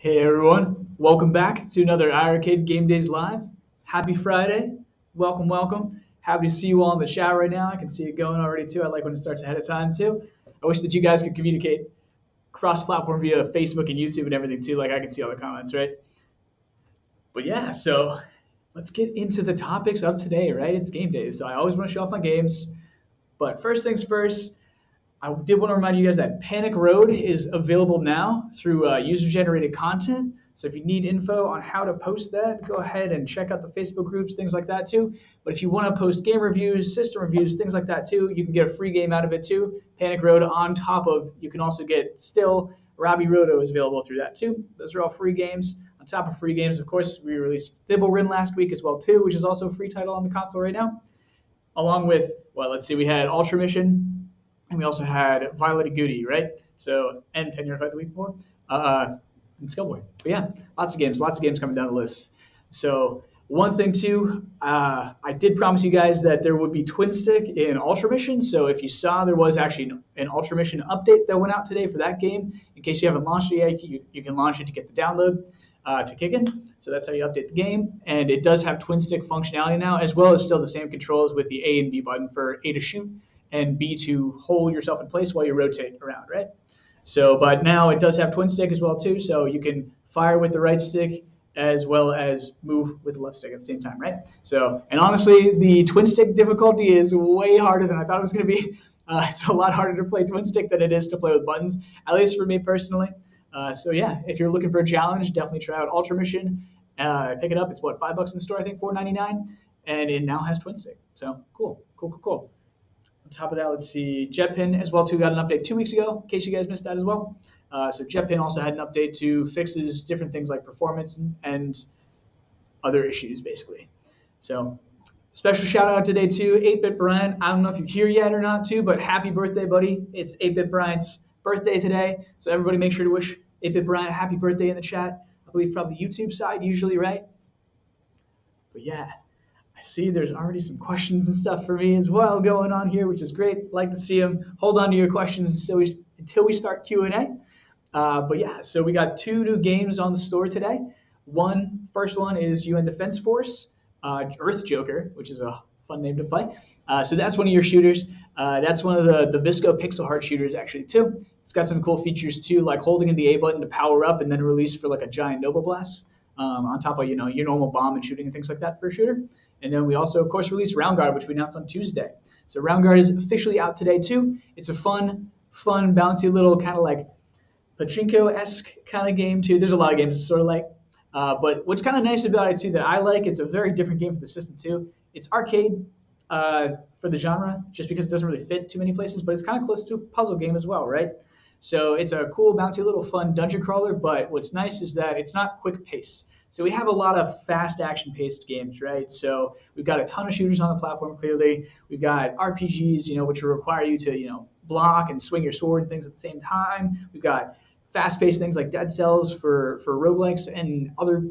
Hey everyone, welcome back to another iiRcade Gamedaze Live. Happy Friday. Welcome, welcome. Happy to see you all in the chat right now. I can see it going already too. I like when it starts ahead of time too. I wish that you guys could communicate cross-platform via Facebook and YouTube and everything too, like I can see all the comments, right? But yeah, so let's get into the topics of today, right? It's game days, so I always want to show off my games. But first things first, I did want to remind you guys that Panic Road is available now through user-generated content. So if you need info on how to post that, go ahead and check out the Facebook groups, things like that too. But if you want to post game reviews, system reviews, things like that too, you can get a free game out of it too. Panic Road on top of, you can also get still, Robbie Roto is available through that too. Those are all free games. On top of free games, of course, we released Thibblerin last week as well too, which is also a free title on the console right now. Along with, well, let's see, we had Ultra Mission, and we also had Violet Goody, right? So, and 10 Year Fight the week before, and Skillboy. But yeah, lots of games coming down the list. So, one thing too, I did promise you guys that there would be Twin Stick in Ultra Mission. So, if you saw, there was actually an Ultra Mission update that went out today for that game. In case you haven't launched it yet, you can launch it to get the download to kick in. So that's how you update the game. And it does have twin stick functionality now, as well as still the same controls with the A and B button for A to shoot and B to hold yourself in place while you rotate around, right? So, but now it does have twin stick as well too, so you can fire with the right stick as well as move with the left stick at the same time, right? So, and honestly, the twin stick difficulty is way harder than I thought it was going to be. It's a lot harder to play twin stick than it is to play with buttons, at least for me personally. So yeah, if you're looking for a challenge, definitely try out Ultra Mission. Pick it up. It's what, $5 in the store, I think, $4.99, and it now has twin stick. So cool. On top of that, let's see, Jetpin as well too got an update 2 weeks ago, in case you guys missed that as well. So Jetpin also had an update to fixes different things like performance and other issues basically. So special shout out today to 8-Bit Brian. I don't know if you're here yet or not too, but happy birthday, buddy. It's 8-Bit Brian's birthday today. So everybody make sure to wish 8-Bit Brian a happy birthday in the chat. I believe probably YouTube side usually, right? But yeah. I see there's already some questions and stuff for me as well going on here, which is great. Like to see them. Hold on to your questions until we start Q&A. But yeah, so we got 2 new games on the store today. First one is UN Defense Force, Earth Joker, which is a fun name to play. So that's one of your shooters. That's one of the Visco pixel heart shooters actually too. It's got some cool features too, like holding in the A button to power up and then release for like a giant Nova Blast. On top of your normal bomb and shooting and things like that for a shooter. And then we also, of course, released Round Guard, which we announced on Tuesday. So Round Guard is officially out today too. It's a fun, bouncy little kind of like pachinko-esque kind of game too. There's a lot of games sort of like. But what's kind of nice about it too that I like, it's a very different game for the system too. It's arcade for the genre, just because it doesn't really fit too many places, but it's kind of close to a puzzle game as well, right? So it's a cool, bouncy, little fun dungeon crawler, but what's nice is that it's not quick pace. So we have a lot of fast action-paced games, right? So we've got a ton of shooters on the platform, clearly. We've got RPGs, which will require you to, block and swing your sword and things at the same time. We've got fast-paced things like Dead Cells for roguelikes and other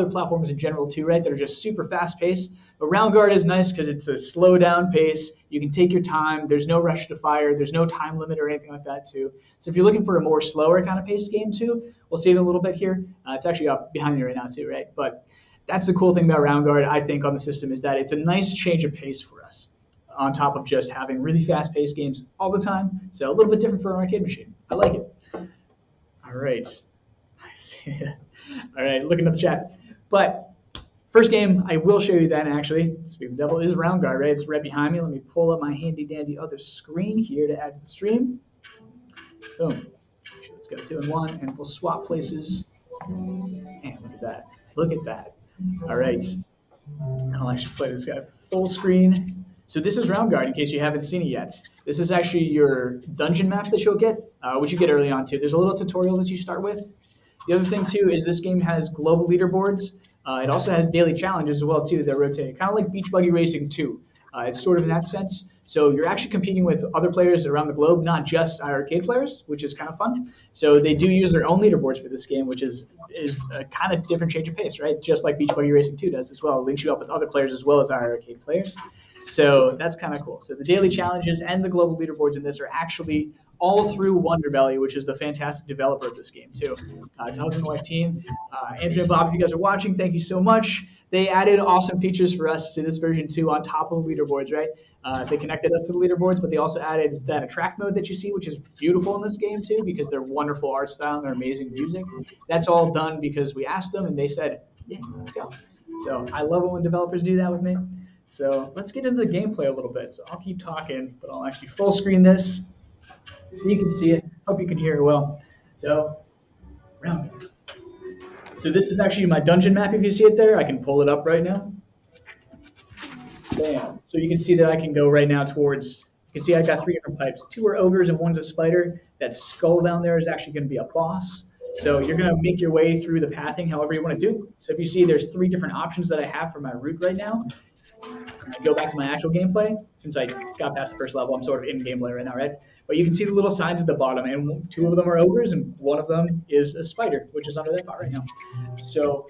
platforms in general too, right, that are just super fast-paced. But Round Guard is nice because it's a slow-down pace. You can take your time. There's no rush to fire. There's no time limit or anything like that too. So if you're looking for a more slower kind of paced game too, we'll see it in a little bit here. It's actually up behind me right now too, right? But that's the cool thing about Round Guard, I think, on the system is that it's a nice change of pace for us on top of just having really fast-paced games all the time. So a little bit different for an arcade machine. I like it. All right. I see it. All right, looking at the chat. But first game, I will show you that actually. Speaking of the devil, is Round Guard, right? It's right behind me. Let me pull up my handy-dandy other screen here to add to the stream. Boom. Let's go 2 and 1, and we'll swap places. And look at that. Look at that. All right. I'll actually play this guy full screen. So this is Round Guard, in case you haven't seen it yet. This is actually your dungeon map that you'll get, which you get early on too. There's a little tutorial that you start with. The other thing too is this game has global leaderboards. It also has daily challenges as well too that rotate, kind of like Beach Buggy Racing 2. It's sort of in that sense. So you're actually competing with other players around the globe, not just iiRcade players, which is kind of fun. So they do use their own leaderboards for this game, which is a kind of different change of pace, right? Just like Beach Buggy Racing 2 does as well. It links you up with other players as well as iiRcade players. So that's kind of cool. So the daily challenges and the global leaderboards in this are actually all through Wonderbelly, which is the fantastic developer of this game too. It's a husband and wife team. Andrew and Bob, if you guys are watching, thank you so much. They added awesome features for us to this version too, on top of the leaderboards, right? They connected us to the leaderboards, but they also added that attract mode that you see, which is beautiful in this game too, because they're wonderful art style and they're amazing music. That's all done because we asked them and they said, yeah, let's go. So I love it when developers do that with me. So let's get into the gameplay a little bit. So I'll keep talking, but I'll actually full screen this so you can see it. Hope you can hear it well. So round. So this is actually my dungeon map. If you see it there, I can pull it up right now. Bam. So you can see that I can go right now towards, you can see I got 3 different pipes. 2 are ogres and 1's a spider. That skull down there is actually going to be a boss. So you're going to make your way through the pathing however you want to do. So if you see, there's 3 different options that I have for my route right now. I go back to my actual gameplay. Since I got past the first level, I'm sort of in gameplay right now, right? But you can see the little signs at the bottom, and 2 of them are ogres, and 1 of them is a spider, which is under that pot right now. So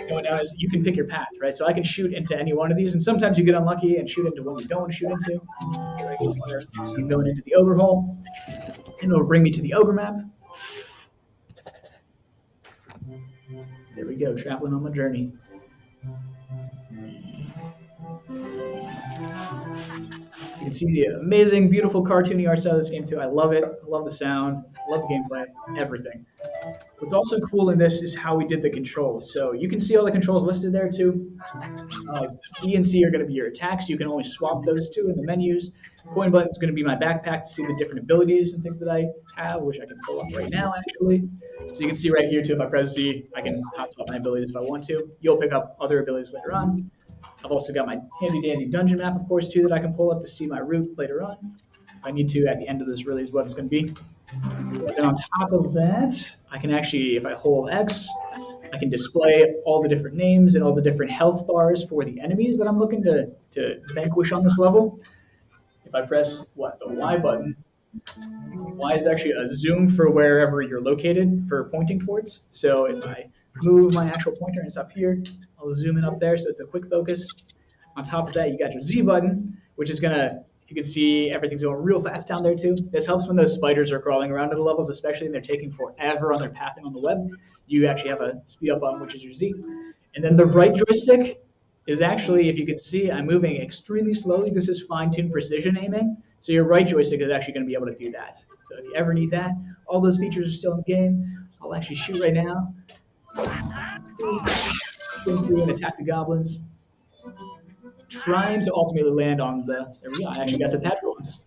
going down is, you can pick your path, right? So I can shoot into any one of these, and sometimes you get unlucky and shoot into one you don't want to shoot into. So I'm going into the ogre hole, and it'll bring me to the ogre map. There we go, traveling on my journey. You can see the amazing, beautiful, cartoony art style of this game too. I love it. I love the sound. I love the gameplay. Everything. What's also cool in this is how we did the controls. So you can see all the controls listed there too. B and C are going to be your attacks. You can only swap those 2 in the menus. Coin button is going to be my backpack to see the different abilities and things that I have, which I can pull up right now actually. So you can see right here too, if I press Z, I can hot swap my abilities if I want to. You'll pick up other abilities later on. I've also got my handy-dandy dungeon map, of course, too, that I can pull up to see my route later on. If I need to, at the end of this really is what it's going to be. And on top of that, I can actually, if I hold X, I can display all the different names and all the different health bars for the enemies that I'm looking to vanquish on this level. If I press, the Y button, Y is actually a zoom for wherever you're located for pointing towards. So if I move my actual pointer and it's up here, I'll zoom in up there so it's a quick focus. On top of that, you got your Z button, which is going to, if you can see, everything's going real fast down there too. This helps when those spiders are crawling around to the levels, especially and they're taking forever on their pathing on the web. You actually have a speed up button, which is your Z. And then the right joystick is actually, if you can see, I'm moving extremely slowly. This is fine-tuned precision aiming. So your right joystick is actually going to be able to do that. So if you ever need that, all those features are still in the game. I'll actually shoot right now. Go through and attack the goblins. Trying to ultimately land on the, there we go, I actually got the natural ones.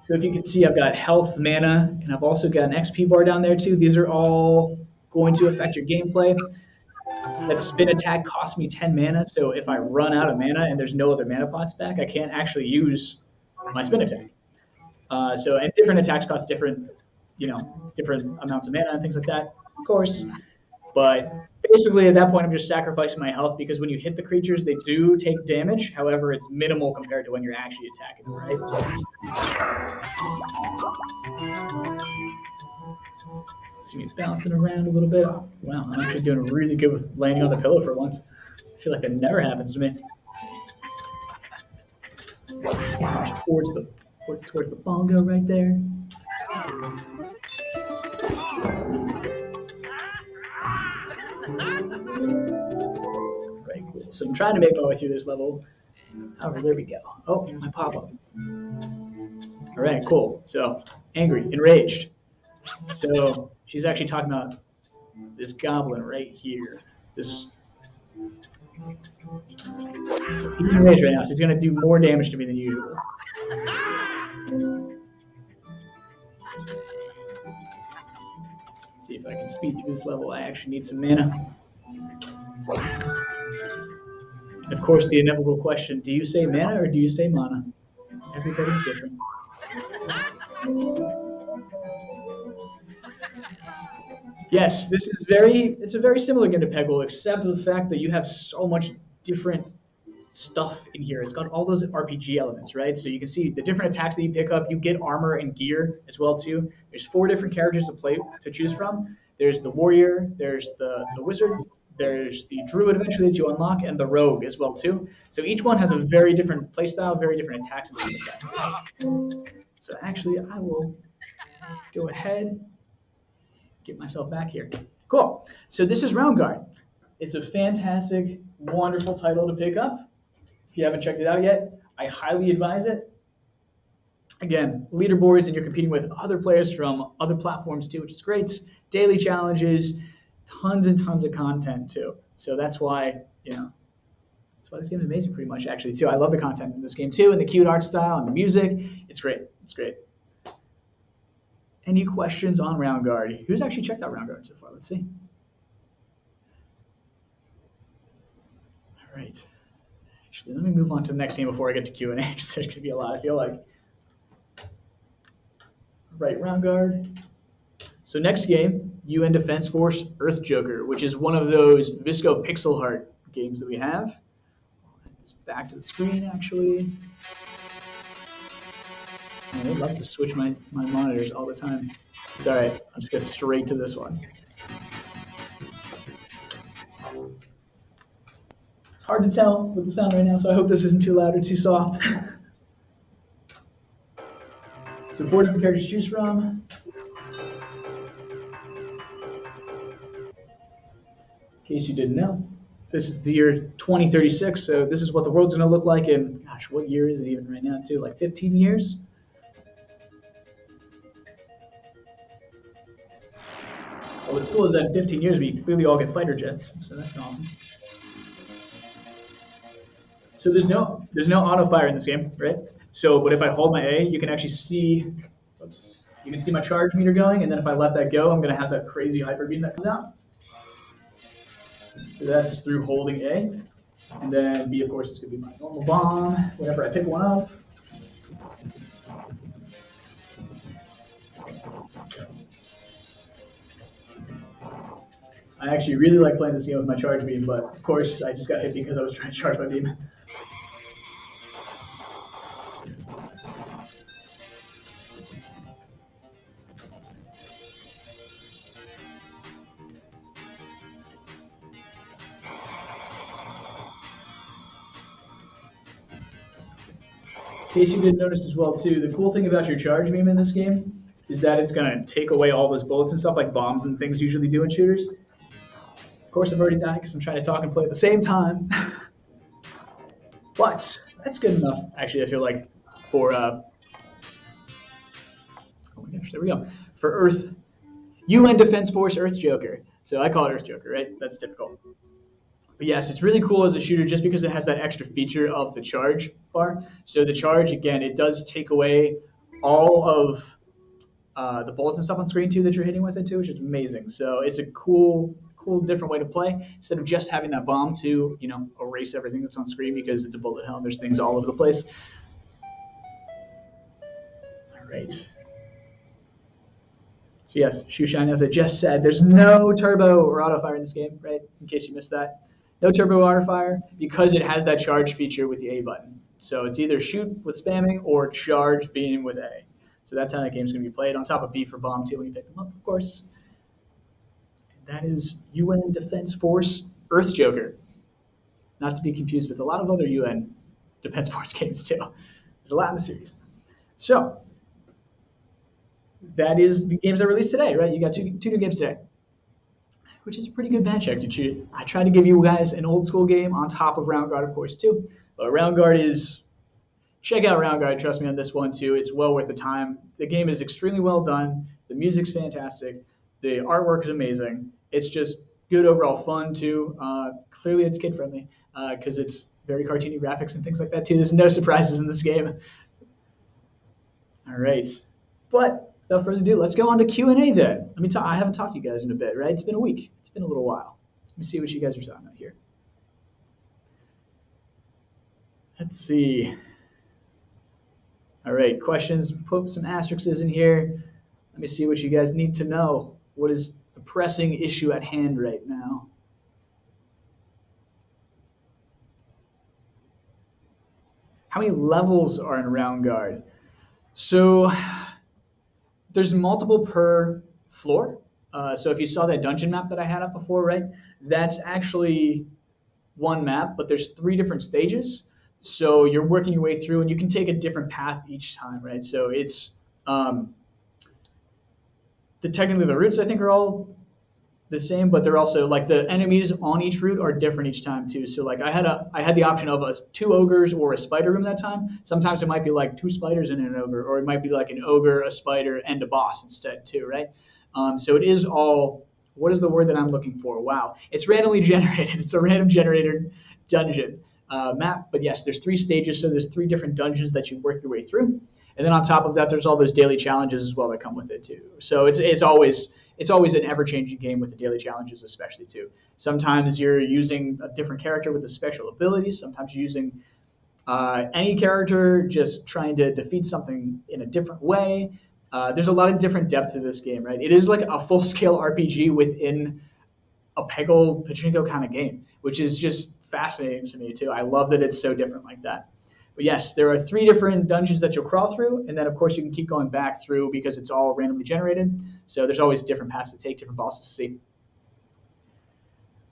So if you can see, I've got health, mana, and I've also got an XP bar down there too. These are all going to affect your gameplay. That spin attack costs me 10 mana, so if I run out of mana and there's no other mana pots back, I can't actually use my spin attack. And different attacks cost different, different amounts of mana and things like that, of course. But basically, at that point, I'm just sacrificing my health because when you hit the creatures, they do take damage. However, it's minimal compared to when you're actually attacking them, right? See me bouncing around a little bit. Wow, I'm actually doing really good with landing on the pillow for once. I feel like that never happens to me. Towards the bongo right there. Very cool. So I'm trying to make my way through this level. However, there we go. Oh, my pop-up. All right, cool. So, angry, enraged. So she's actually talking about this goblin right here. So he's enraged right now, so he's going to do more damage to me than usual. Let's see if I can speed through this level. I actually need some mana. And of course, the inevitable question, do you say mana or do you say mana? Everybody's different. Yes, it's a very similar game to Peggle, except for the fact that you have so much different stuff in here. It's got all those RPG elements, right? So you can see the different attacks that you pick up. You get armor and gear as well too. There's 4 different characters to choose from. There's the warrior, there's the wizard, There's the druid eventually that you unlock, and the rogue as well too. So each one has a very different playstyle, very different attacks ability. So actually, I will go ahead, get myself back here. Cool. So this is Round Guard. It's a fantastic, wonderful title to pick up. If you haven't checked it out yet, I highly advise it. Again, leaderboards, and you're competing with other players from other platforms too, which is great. Daily challenges, tons and tons of content too. So that's why, that's why this game is amazing pretty much actually too. I love the content in this game too, and the cute art style and the music. It's great. It's great. Any questions on Round Guard? Who's actually checked out Round Guard so far? Let's see. All right. Actually, let me move on to the next game before I get to Q&A, because there's going to be a lot, I feel like. Right, Round Guard. So next game, UN Defense Force Earth Joker, which is one of those Visco Pixel Heart games that we have. It's back to the screen, actually. Oh, it loves to switch my monitors all the time. It's all right. I'll just go straight to this one. It's hard to tell with the sound right now, so I hope this isn't too loud or too soft. So 4 different characters to choose from. In case you didn't know, this is the year 2036, so this is what the world's going to look like in, gosh, what year is it even right now, too? Like 15 years? Well, what's cool is that in 15 years, we clearly all get fighter jets, so that's awesome. So there's no auto fire in this game, right? So, but if I hold my A, you can actually see, you can see my charge meter going, and then if I let that go, I'm going to have that crazy hyper beam that comes out. So that's through holding A. And then B, of course, is going to be my normal bomb whenever I pick one up. I actually really like playing this game with my charge beam, but of course I just got hit because I was trying to charge my beam. In case you didn't notice as well too, the cool thing about your charge beam in this game is that it's going to take away all those bullets and stuff like bombs and things usually do in shooters. Of course, I've already died because I'm trying to talk and play at the same time. But that's good enough, actually, I feel like, for, oh my gosh, there we go. For Earth, UN Defense Force Earth Joker. So I call it Earth Joker, right? That's typical. But yes, it's really cool as a shooter just because it has that extra feature of the charge bar. So the charge, again, it does take away all of the bullets and stuff on screen too that you're hitting with it too, which is amazing. So it's a cool different way to play instead of just having that bomb to, erase everything that's on screen because it's a bullet hell and there's things all over the place. All right. So yes, Shoe Shine, as I just said, there's no turbo or auto fire in this game, right? In case you missed that. No turbo auto fire because it has that charge feature with the A button. So it's either shoot with spamming or charge beam with A. So that's how that game's going to be played, on top of B for bomb too when you pick them up, of course. That is UN Defense Force Earth Joker. Not to be confused with a lot of other UN Defense Force games too. There's a lot in the series. So that is the games that released today, right? You got two new games today, which is a pretty good match actually. I tried to give you guys an old school game on top of Round Guard, of course, too. But Round Guard is, check out Round Guard, trust me on this one too. It's well worth the time. The game is extremely well done. The music's fantastic. The artwork is amazing. It's just good overall fun too. Clearly it's kid friendly because it's very cartoony graphics and things like that too. There's no surprises in this game. All right, but without further ado, let's go on to Q&A then. Let me talk. I haven't talked to you guys in a bit, right? It's been a week. It's been a little while. Let me see what you guys are talking about here. Let's see. All right, questions. Put some asterisks in here. Let me see what you guys need to know. What is the pressing issue at hand right now? How many levels are in Round Guard? So there's multiple per floor. So if you saw that dungeon map that I had up before, right, that's actually one map, but there's three different stages. So you're working your way through, and you can take a different path each time, right? So it's technically the routes I think are all the same, but they're also like the enemies on each route are different each time too. So like I had the option of two ogres or a spider room that time. Sometimes it might be like two spiders and an ogre, or it might be like an ogre, a spider, and a boss instead too, right? So it is all, what is the word that I'm looking for? Wow, it's randomly generated. It's a random generated dungeon map. But yes, there's three stages, so there's three different dungeons that you work your way through, and then on top of that, there's all those daily challenges as well that come with it too. So it's always an ever-changing game with the daily challenges, especially too. Sometimes you're using a different character with a special ability. Sometimes you're using any character just trying to defeat something in a different way. There's a lot of different depth to this game, right? It is like a full-scale RPG within a Peggle Pachinko kind of game, which is just fascinating to me too. I love that it's so different like that. But yes, there are three different dungeons that you'll crawl through, and then of course you can keep going back through because it's all randomly generated. So there's always different paths to take, different bosses to see.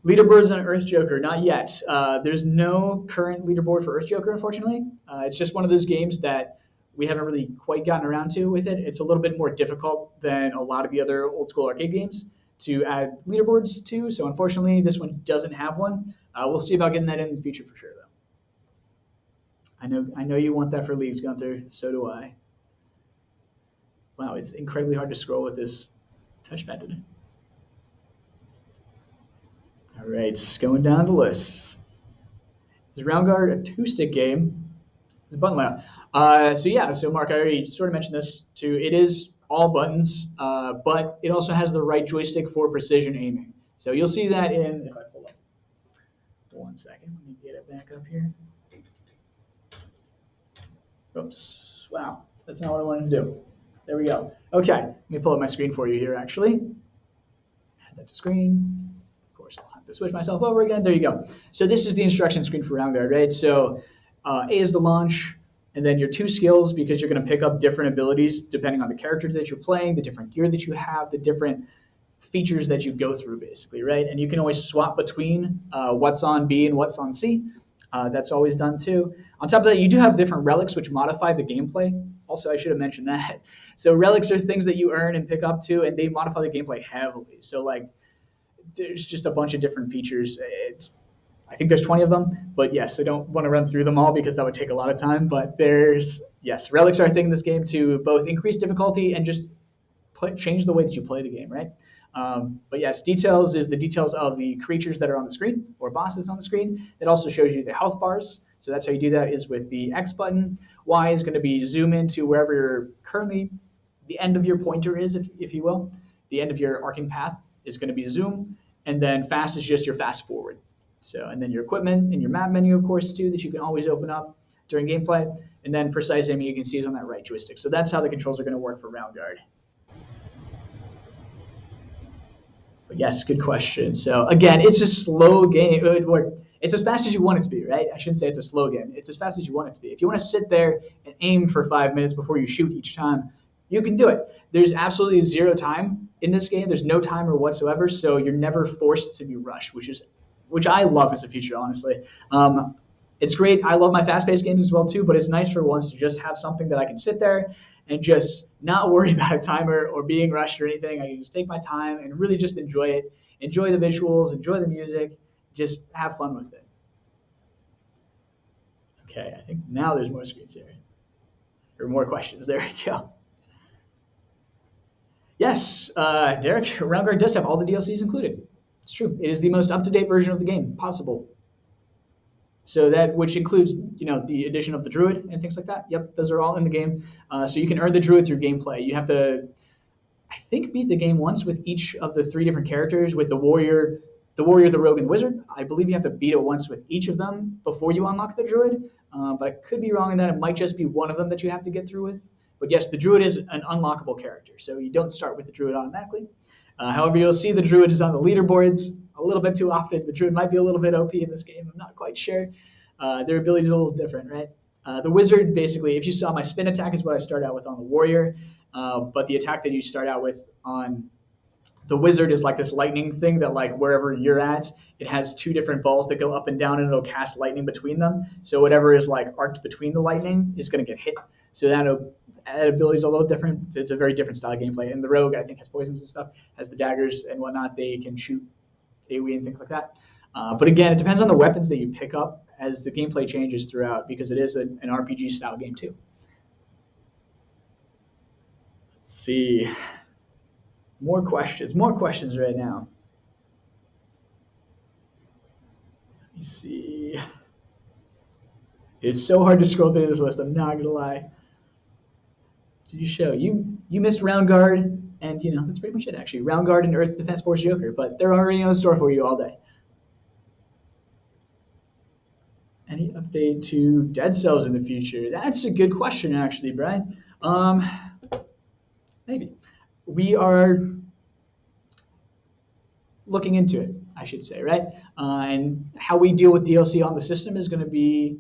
Leaderboards on Earth Joker, not yet. There's no current leaderboard for Earth Joker, unfortunately. It's just one of those games that we haven't really quite gotten around to with it. It's a little bit more difficult than a lot of the other old school arcade games to add leaderboards to. So unfortunately, this one doesn't have one. We'll see about getting that in the future for sure, though. I know you want that for Leagues, Gunther. So do I. Wow, it's incredibly hard to scroll with this touchpad. All right, going down the list. Is Round Guard a two-stick game? It's a button layout. So Mark, I already sort of mentioned this too. It is all buttons, but it also has the right joystick for precision aiming. So you'll see that in, if I pull up 1 second, let me get it back up here. Oops, wow, that's not what I wanted to do. There we go. Okay, let me pull up my screen for you here, actually. Add that to screen. Of course, I'll have to switch myself over again. There you go. So this is the instruction screen for Round Guard, right? So A is the launch, and then your two skills, because you're going to pick up different abilities depending on the characters that you're playing, the different gear that you have, the different features that you go through, basically, right? And you can always swap between what's on B and what's on C. That's always done too. On top of that, you do have different relics which modify the gameplay. Also, I should have mentioned that. So relics are things that you earn and pick up too, and they modify the gameplay heavily. So like, there's just a bunch of different features. I think there's 20 of them, but yes, I don't want to run through them all because that would take a lot of time. But yes, relics are a thing in this game to both increase difficulty and just change the way that you play the game, right? But yes, details is the details of the creatures that are on the screen or bosses on the screen. It also shows you the health bars. So that's how you do that, is with the X button. Y is going to be zoom into wherever you're currently, the end of your pointer is, if you will. The end of your arcing path is going to be zoom. And then fast is just your fast forward. So, and then your equipment and your map menu, of course, too, that you can always open up during gameplay. And then precise aiming, you can see, is on that right joystick. So that's how the controls are going to work for Round Guard. But yes, good question. So again, it's a slow game. It's as fast as you want it to be, right? I shouldn't say it's a slow game. It's as fast as you want it to be. If you want to sit there and aim for 5 minutes before you shoot each time, you can do it. There's absolutely zero time in this game. There's no timer whatsoever, so you're never forced to be rushed, which I love as a feature, honestly. It's great. I love my fast-paced games as well too, but it's nice for once to just have something that I can sit there and just not worry about a timer or being rushed or anything. I can just take my time and really just enjoy it, enjoy the visuals, enjoy the music, just have fun with it. Okay, I think now there's more screens here. Or more questions. There we go. Yes, Derek, Round Guard does have all the DLCs included. It's true. It is the most up-to-date version of the game possible. So that, which includes, the addition of the Druid and things like that. Yep, those are all in the game. So you can earn the Druid through gameplay. You have to, I think, beat the game once with each of the 3 different characters, with the Warrior, the Rogue, and the Wizard. I believe you have to beat it once with each of them before you unlock the Druid. But I could be wrong in that. It might just be one of them that you have to get through with. But yes, the Druid is an unlockable character, so you don't start with the Druid automatically. However, you'll see the Druid is on the leaderboards a little bit too often. The Druid might be a little bit OP in this game. I'm not quite sure. Their ability is a little different, right? The Wizard, basically, if you saw, my spin attack is what I start out with on the Warrior, but the attack that you start out with on the wizard is like this lightning thing that like wherever you're at, it has two different balls that go up and down, and it'll cast lightning between them. So whatever is like arced between the lightning is going to get hit. So that ability is a little different. It's a very different style of gameplay. And the rogue, I think, has poisons and stuff, has the daggers and whatnot. They can shoot AoE and things like that. But again, it depends on the weapons that you pick up as the gameplay changes throughout, because it is an RPG style game too. Let's see. More questions right now. Let me see. It's so hard to scroll through this list, I'm not gonna lie. Did you show? You missed Round Guard, and that's pretty much it actually. Round Guard and Earth Defense Force Joker, but they're already on the store for you all day. Any update to Dead Cells in the future? That's a good question, actually, Brian. Maybe. We are looking into it, I should say, right? And how we deal with DLC on the system is going to be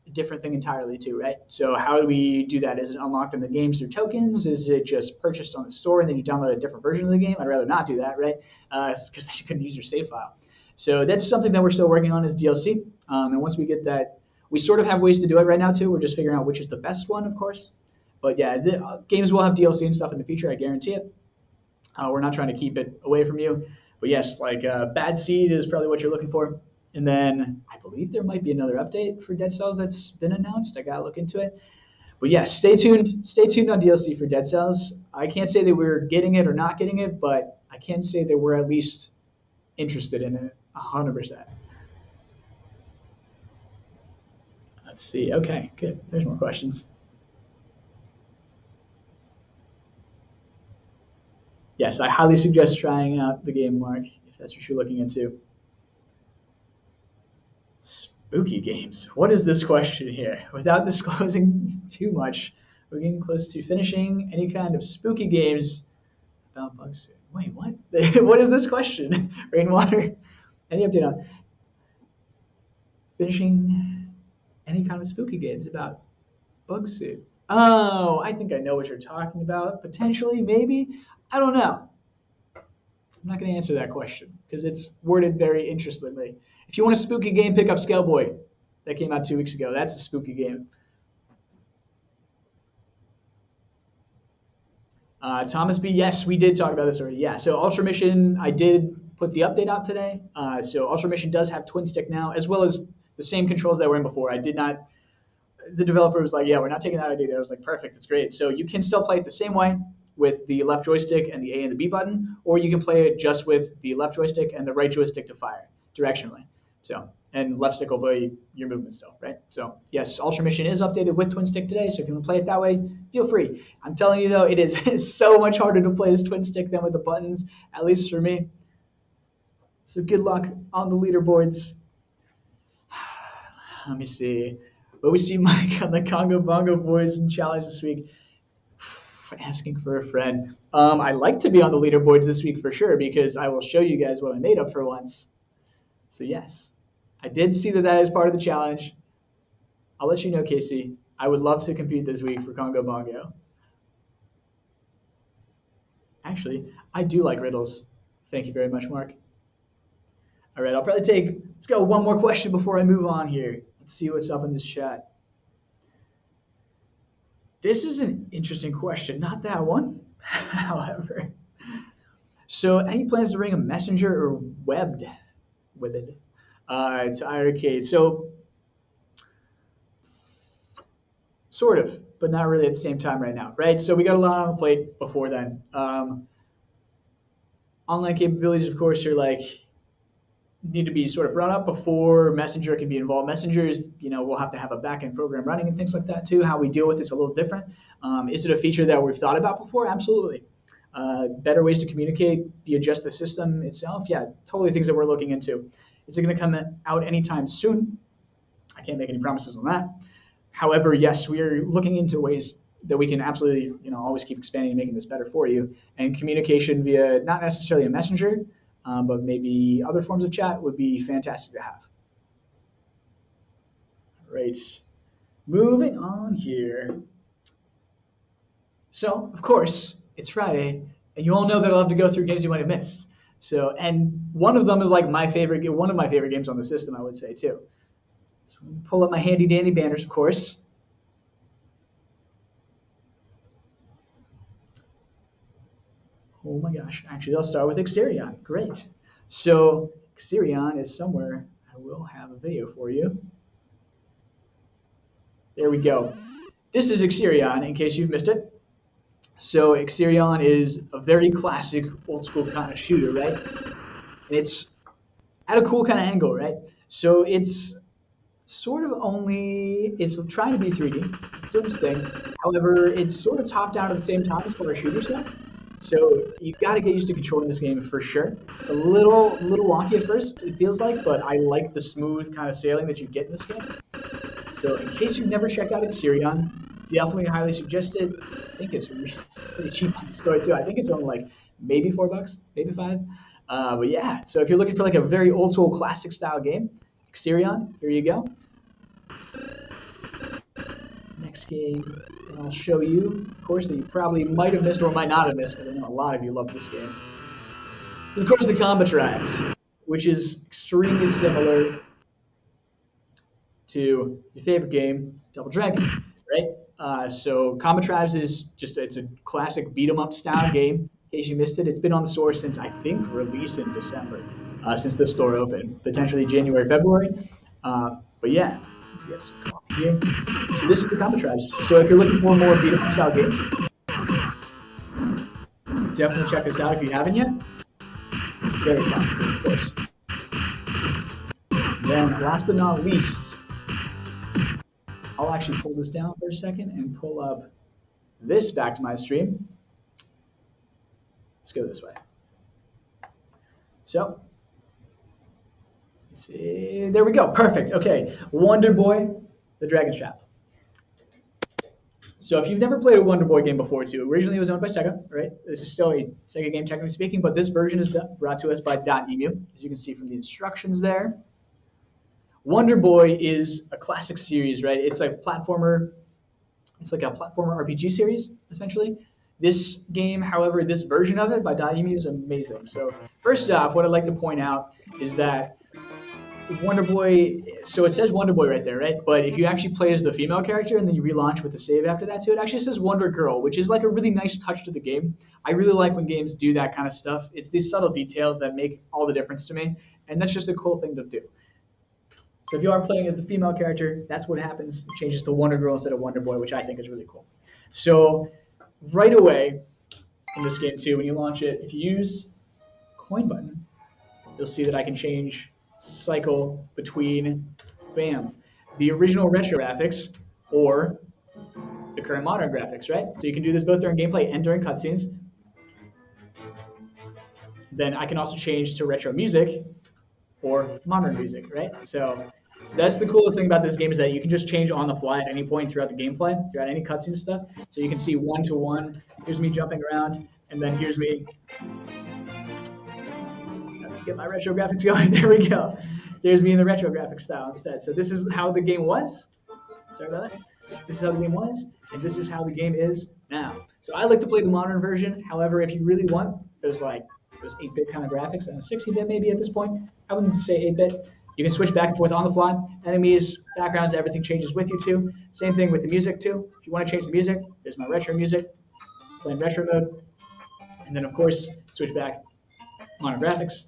a different thing entirely too, right? So how do we do that? Is it unlocked in the games through tokens? Is it just purchased on the store and then you download a different version of the game? I'd rather not do that, right? Because then you couldn't use your save file. So that's something that we're still working on, is DLC. And once we get that, we sort of have ways to do it right now too. We're just figuring out which is the best one, of course. But yeah, the games will have DLC and stuff in the future, I guarantee it. We're not trying to keep it away from you. But yes, like Bad Seed is probably what you're looking for. And then I believe there might be another update for Dead Cells that's been announced. I got to look into it. But yes, stay tuned. Stay tuned on DLC for Dead Cells. I can't say that we're getting it or not getting it, but I can say that we're at least interested in it 100%. Let's see. Okay, good. There's more questions. Yes, I highly suggest trying out the game, Mark, if that's what you're looking into. Spooky games. What is this question here? Without disclosing too much, we're getting close to finishing any kind of spooky games about bugs. Wait, what? What is this question? Rainwater? Any update on finishing any kind of spooky games about Bugsuit? Oh, I think I know what you're talking about. Potentially, maybe. I don't know. I'm not going to answer that question because it's worded very interestingly. If you want a spooky game, pick up Scaleboy. That came out 2 weeks ago. That's a spooky game. Thomas B, yes, we did talk about this already. Yeah, so Ultra Mission, I did put the update out today. So Ultra Mission does have twin stick now, as well as the same controls that were in before. I did not, the developer was like, yeah, we're not taking that idea. I was like, perfect, that's great. So you can still play it the same way with the left joystick and the A and the B button, or you can play it just with the left joystick and the right joystick to fire directionally. So, and left stick will be your movement still, right? So yes, Ultra Mission is updated with twin stick today. So if you want to play it that way, feel free. I'm telling you though, it is it's so much harder to play as twin stick than with the buttons, at least for me. So good luck on the leaderboards. Let me see. But we see Mike on the Congo Bongo Boys and Challenge this week. Asking for a friend. I'd like to be on the leaderboards this week for sure, because I will show you guys what I made up for once. So yes, I did see that is part of the challenge. I'll let you know, Casey. I would love to compete this week for Congo Bongo. Actually, I do like riddles. Thank you very much, Mark. All right, I'll probably let's go one more question before I move on here. Let's see what's up in this chat. This is an interesting question. Not that one, however. So any plans to bring a messenger or webbed with it to iiRcade? So sort of, but not really at the same time right now, right? So we got a lot on the plate before then. Online capabilities, of course, are like need to be sort of brought up before Messenger can be involved. Messengers, we'll have to have a backend program running and things like that too. How we deal with it's a little different. Is it a feature that we've thought about before? Absolutely. Better ways to communicate, you adjust the system itself. Yeah, totally things that we're looking into. Is it going to come out anytime soon? I can't make any promises on that. However, yes, we are looking into ways that we can absolutely, always keep expanding and making this better for you. And communication via not necessarily a messenger, but maybe other forms of chat would be fantastic to have. All right, moving on here. So, of course, it's Friday. And you all know that I love to go through games you might have missed. So, and one of them is like one of my favorite games on the system, I would say too. So pull up my handy dandy banners, of course. Oh my gosh, actually I'll start with Xerion, great. So Xerion is somewhere, I will have a video for you. There we go. This is Xerion, in case you've missed it. So Xerion is a very classic, old school kind of shooter, right? And it's at a cool kind of angle, right? So it's sort of it's trying to be 3D, doing its thing. However, it's sort of top down at the same time as what our shooters go. So you got to get used to controlling this game for sure. It's a little wonky at first, it feels like, but I like the smooth kind of sailing that you get in this game. So in case you've never checked out Xerion, definitely highly suggest it. I think it's pretty cheap on the store too. I think it's only like maybe $4, maybe $5. But yeah, so if you're looking for like a very old school classic style game, Xerion, here you go. Next game that I'll show you, of course, that you probably might have missed or might not have missed, because I know a lot of you love this game. So of course, the Combat Tribes, which is extremely similar to your favorite game, Double Dragon, right? So Combat Tribes is it's a classic beat 'em up style game. In case you missed it, it's been on the store since I think release in December, since the store opened, potentially January, February. But yeah, yes, here. So this is the Combat Tribes. So if you're looking for more beat 'em up style games, definitely check this out if you haven't yet. Very classic, of course. Then last but not least, I'll actually pull this down for a second and pull up this back to my stream. Let's go this way. So, let's see, there we go, perfect. Okay, Wonder Boy, the Dragon Trap. So if you've never played a Wonder Boy game before too, originally it was owned by Sega, right? This is still a Sega game technically speaking, but this version is brought to us by .emu, as you can see from the instructions there. Wonder Boy is a classic series, right? It's like platformer. It's like a platformer RPG series, essentially. This game, however, this version of it by .emu is amazing. So first off, what I'd like to point out is that Wonder Boy, so it says Wonder Boy right there, right? But if you actually play as the female character and then you relaunch with the save after that too, it actually says Wonder Girl, which is like a really nice touch to the game. I really like when games do that kind of stuff. It's these subtle details that make all the difference to me, and that's just a cool thing to do. So if you are playing as the female character, that's what happens. It changes to Wonder Girl instead of Wonder Boy, which I think is really cool. So right away in this game too, when you launch it, if you use coin button, you'll see that I can cycle between, bam, the original retro graphics or the current modern graphics, right? So you can do this both during gameplay and during cutscenes. Then I can also change to retro music or modern music, right? So that's the coolest thing about this game is that you can just change on the fly at any point throughout the gameplay, throughout any cutscene stuff. So you can see 1-to-1. Here's me jumping around, and then here's me. Get my retro graphics going. There we go. There's me in the retro graphic style instead. So this is how the game was. Sorry about that. This is how the game was, and this is how the game is now. So I like to play the modern version. However, if you really want, there's 8-bit kind of graphics and 16-bit maybe at this point. I wouldn't say 8-bit. You can switch back and forth on the fly. Enemies, backgrounds, everything changes with you too. Same thing with the music too. If you want to change the music, there's my retro music. Play in retro mode. And then of course, switch back, modern graphics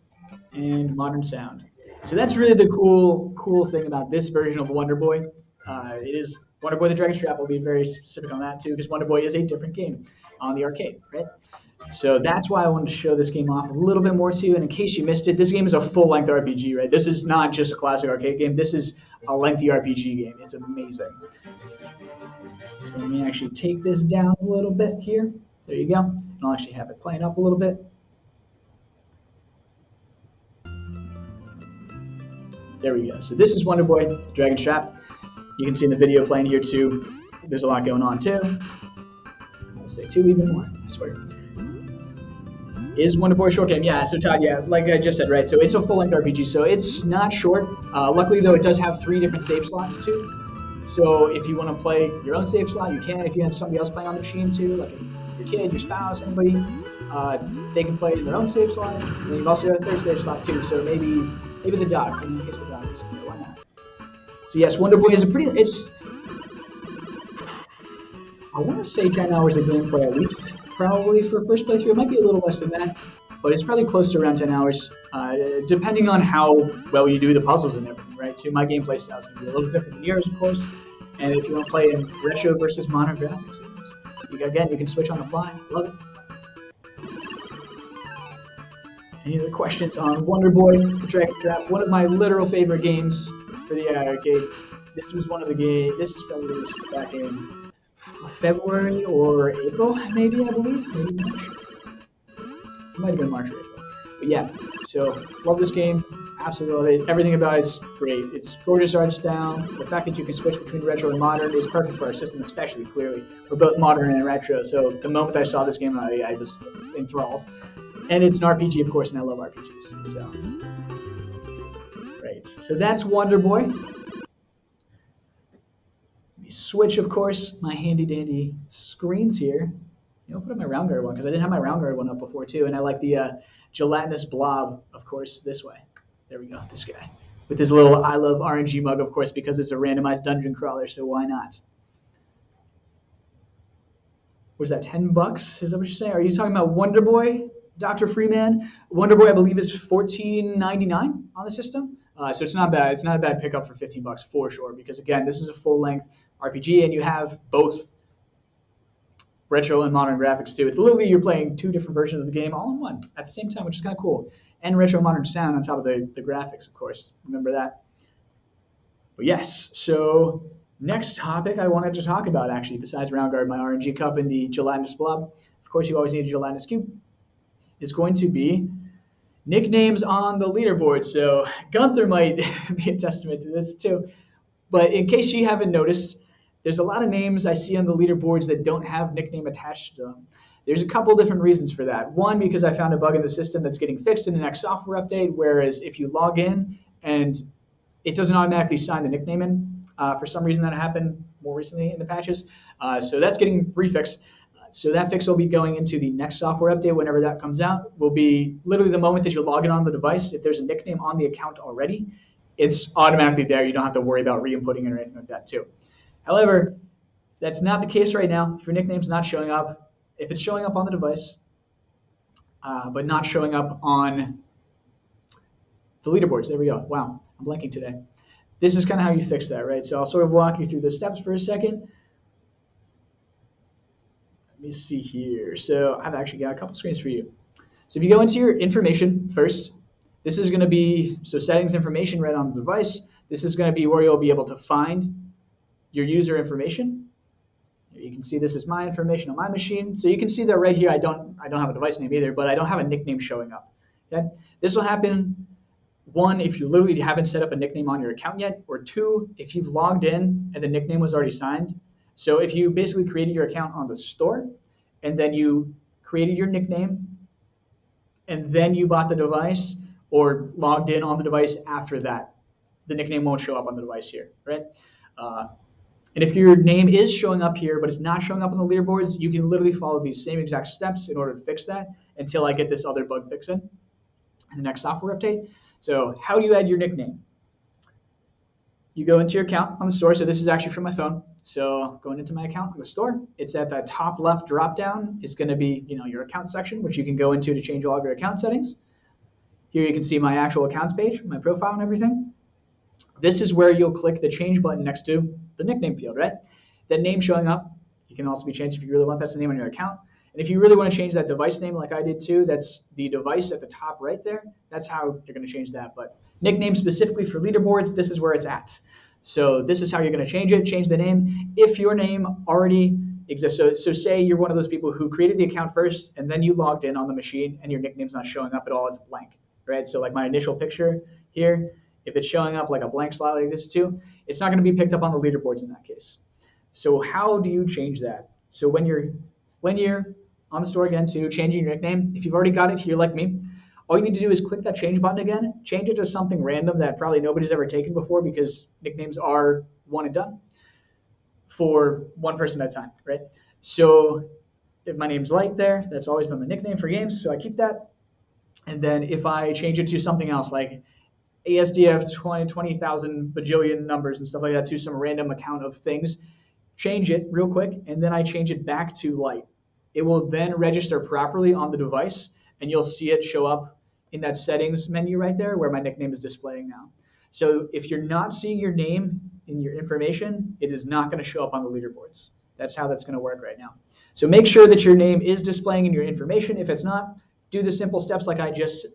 and modern sound. So that's really the cool thing about this version of Wonder Boy. It is Wonder Boy the Dragon Trap. Will be very specific on that too, because Wonder Boy is a different game on the arcade, right? So that's why I wanted to show this game off a little bit more to you. And in case you missed it, this game is a full-length RPG, right? This is not just a classic arcade game. This is a lengthy RPG game. It's amazing. So let me actually take this down a little bit here. There you go. And I'll actually have it playing up a little bit. There we go. So this is Wonder Boy, Dragon Trap. You can see in the video playing here too. There's a lot going on too. I'll say two even more, I swear. Is Wonder Boy a short game? Yeah, so Todd, yeah, like I just said, right? So it's a full-length RPG, so it's not short. Luckily, though, it does have 3 different save slots, too. So if you want to play your own save slot, you can. If you have somebody else playing on the machine, too, like your kid, your spouse, anybody, they can play in their own save slot, and you've also got a third save slot too. So maybe the dock, in case the dock is there, why not? So yes, Wonder Boy is I want to say 10 hours of gameplay at least, probably for first playthrough. It might be a little less than that, but it's probably close to around 10 hours, depending on how well you do the puzzles and everything, right? So my gameplay style is going to be a little different than yours, of course. And if you want to play in retro versus modern graphics, you can switch on the fly. Love it. Any other questions on Wonder Boy, the Dragon Trap? One of my literal favorite games for the iiRcade. This was one of the games. This is probably released back in February or April, maybe, I believe. Maybe March. It might have been March or April. But yeah, so love this game. Absolutely love it. Everything about it's great. It's gorgeous art style. The fact that you can switch between retro and modern is perfect for our system, especially clearly. We're both modern and retro, so the moment I saw this game, I was enthralled. And it's an RPG, of course, and I love RPGs. So, right. So that's Wonder Boy. Switch, of course, my handy dandy screens here. I'll put up my round guard one because I didn't have my round guard one up before too, and I like the gelatinous blob, of course, this way. There we go, this guy with his little I love RNG mug, of course, because it's a randomized dungeon crawler. So why not? Was that $10? Is that what you're saying? Are you talking about Wonder Boy, Dr. Freeman? Wonder Boy, I believe, is $14.99 on the system. So it's not bad. It's not a bad pickup for $15 for sure. Because again, this is a full-length RPG, and you have both retro and modern graphics too. It's literally you're playing two different versions of the game all in one at the same time, which is kind of cool. And retro modern sound on top of the graphics, of course. Remember that. But yes, so next topic I wanted to talk about, actually, besides round guard, my RNG cup, and the gelatinous blob. Of course, you always need a gelatinous cube. Is going to be nicknames on the leaderboard. So Gunther might be a testament to this too. But in case you haven't noticed, there's a lot of names I see on the leaderboards that don't have nickname attached to them. There's a couple different reasons for that. One, because I found a bug in the system that's getting fixed in the next software update, whereas if you log in and it doesn't automatically sign the nickname in, for some reason that happened more recently in the patches. So that's getting refixed. So that fix will be going into the next software update whenever that comes out. Will be literally the moment that you log in on the device. If there's a nickname on the account already, it's automatically there. You don't have to worry about re-inputting it or anything like that too. However, that's not the case right now. If your nickname's not showing up, if it's showing up on the device, but not showing up on the leaderboards, there we go. Wow, I'm blanking today. This is kind of how you fix that, right? So I'll sort of walk you through the steps for a second. Let me see here. So I've actually got a couple screens for you. So if you go into your information first, this is going to be, so settings information right on the device. This is going to be where you'll be able to find your user information. You can see this is my information on my machine. So you can see that right here, I don't have a device name either, but I don't have a nickname showing up. Okay? This will happen, one, if you literally haven't set up a nickname on your account yet, or two, if you've logged in and the nickname was already signed. So if you basically created your account on the store, and then you created your nickname, and then you bought the device, or logged in on the device after that, the nickname won't show up on the device here, right? And if your name is showing up here, but it's not showing up on the leaderboards, you can literally follow these same exact steps in order to fix that until I get this other bug fix in the next software update. So how do you add your nickname? You go into your account on the store. So this is actually from my phone. So going into my account on the store, it's at that top left drop down. It's going to be, your account section, which you can go into to change all of your account settings. Here you can see my actual accounts page, my profile and everything. This is where you'll click the change button next to the nickname field, right? That name showing up, you can also be changed if you really want. That's the name on your account. And if you really want to change that device name like I did too, that's the device at the top right there. That's how you're going to change that. But nickname specifically for leaderboards, this is where it's at. So this is how you're going to change it, change the name. If your name already exists, so say you're one of those people who created the account first and then you logged in on the machine and your nickname's not showing up at all, it's blank, right? So like my initial picture here, if it's showing up like a blank slide like this too, it's not going to be picked up on the leaderboards in that case. So how do you change that? So when you're on the store again to changing your nickname, if you've already got it here like me, all you need to do is click that change button again, change it to something random that probably nobody's ever taken before because nicknames are one and done for one person at a time, right? So if my name's Light there, that's always been my nickname for games, so I keep that. And then if I change it to something else, like ASDF 20,000 bajillion numbers and stuff like that, to some random account of things, change it real quick, and then I change it back to Light. It will then register properly on the device, and you'll see it show up in that settings menu right there where my nickname is displaying now. So if you're not seeing your name in your information, it is not going to show up on the leaderboards. That's how that's going to work right now. So make sure that your name is displaying in your information. If it's not, do the simple steps like I just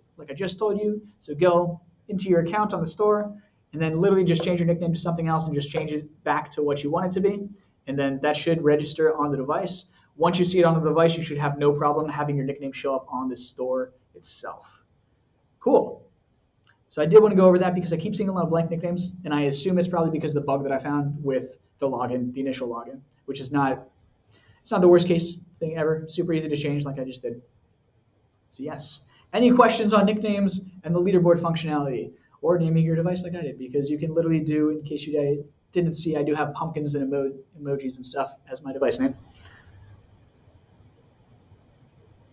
told you. So go into your account on the store, and then literally just change your nickname to something else and just change it back to what you want it to be. And then that should register on the device. Once you see it on the device, you should have no problem having your nickname show up on the store itself. Cool. So I did want to go over that because I keep seeing a lot of blank nicknames, and I assume it's probably because of the bug that I found with the login, the initial login, which is it's not the worst case thing ever. Super easy to change like I just did. So yes. Any questions on nicknames and the leaderboard functionality, or naming your device like I did? Because you can literally do, in case you didn't see, I do have pumpkins and emojis and stuff as my device name.